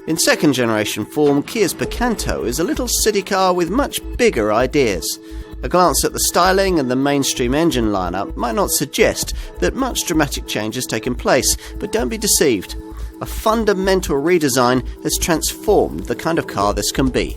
In second generation form, Kia's Picanto is a little city car with much bigger ideas. A glance at the styling and the mainstream engine lineup might not suggest that much dramatic change has taken place, but don't be deceived. A fundamental redesign has transformed the kind of car this can be.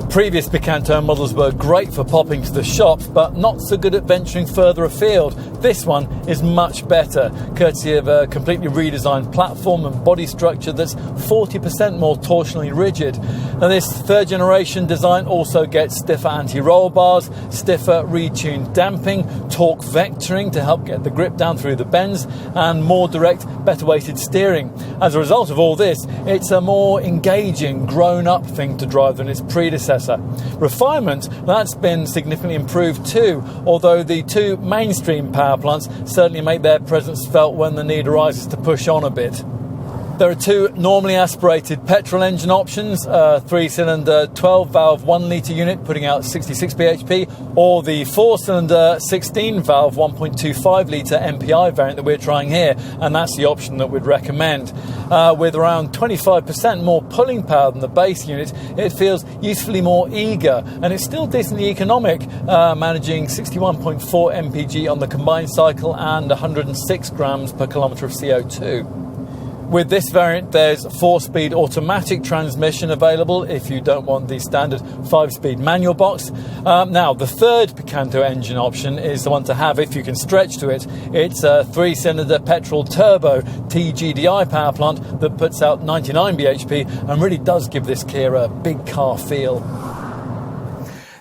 Previous Picanto models were great for popping to the shops, but not so good at venturing further afield. This one is much better, courtesy of a completely redesigned platform and body structure that's 40% more torsionally rigid. Now, this third generation design also gets stiffer anti-roll bars, stiffer retuned damping, torque vectoring to help get the grip down through the bends, and more direct, better weighted steering. As a result of all this, it's a more engaging, grown-up thing to drive than its predecessor. Refinement, that's been significantly improved too, although the two mainstream power plants certainly make their presence felt when the need arises to push on a bit. There are two normally aspirated petrol engine options, a 3-cylinder 12-valve 1-litre unit putting out 66 bhp, or the 4-cylinder 16-valve 1.25-litre MPI variant that we're trying here, and that's the option that we'd recommend. With around 25% more pulling power than the base unit, it feels usefully more eager, and it's still decently economic, managing 61.4 mpg on the combined cycle and 106 grams per kilometre of CO2. With this variant, there's 4-speed automatic transmission available if you don't want the standard 5-speed manual box. Now, the third Picanto engine option is the one to have if you can stretch to it. It's a 3-cylinder petrol turbo TGDI power plant that puts out 99 bhp and really does give this Kia a big car feel.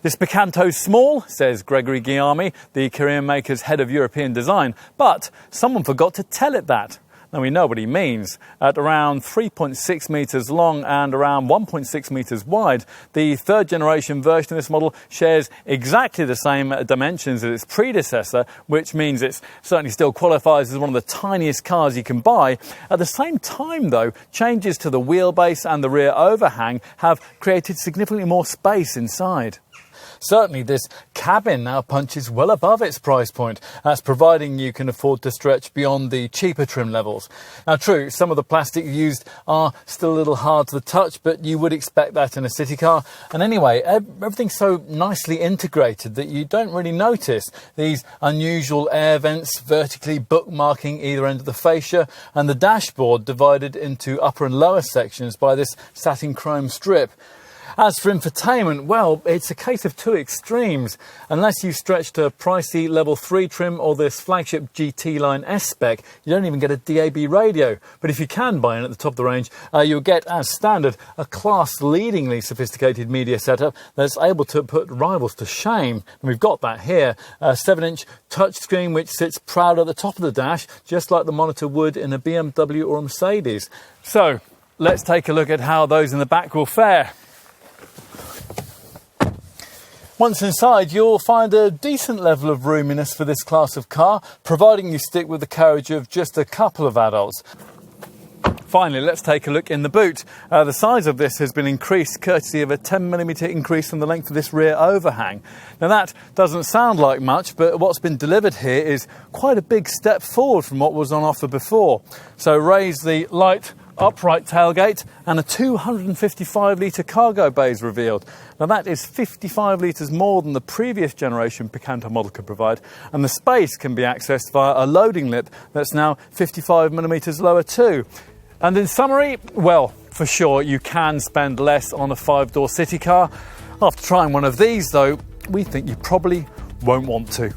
This Picanto's small, says Gregory Guillaume, the Korean maker's head of European design, but someone forgot to tell it that. Now, we know what he means. At around 3.6 metres long and around 1.6 metres wide, the third generation version of this model shares exactly the same dimensions as its predecessor, which means it certainly still qualifies as one of the tiniest cars you can buy. At the same time, though, changes to the wheelbase and the rear overhang have created significantly more space inside. Certainly, this cabin now punches well above its price point. That's providing you can afford to stretch beyond the cheaper trim levels. Now, true, some of the plastic used are still a little hard to the touch, but you would expect that in a city car. And anyway, everything's so nicely integrated that you don't really notice these unusual air vents vertically bookmarking either end of the fascia, and the dashboard divided into upper and lower sections by this satin chrome strip. As for infotainment, well, it's a case of two extremes. Unless you stretch to pricey level 3 trim or this flagship GT line S-Spec, you don't even get a DAB radio. But if you can buy in at the top of the range, you'll get, as standard, a class-leadingly sophisticated media setup that's able to put rivals to shame. And we've got that here. A 7-inch touchscreen which sits proud at the top of the dash, just like the monitor would in a BMW or a Mercedes. So, let's take a look at how those in the back will fare. Once inside, you'll find a decent level of roominess for this class of car, providing you stick with the carriage of just a couple of adults. Finally, let's take a look in the boot. The size of this has been increased courtesy of a 10mm increase in the length of this rear overhang. Now, that doesn't sound like much, but what's been delivered here is quite a big step forward from what was on offer before. So raise the light upright tailgate and a 255-litre cargo bay is revealed. Now, that is 55 litres more than the previous generation Picanto model could provide, and the space can be accessed via a loading lip that's now 55mm lower too. And in summary, well, for sure, you can spend less on a 5-door city car. After trying one of these, though, we think you probably won't want to.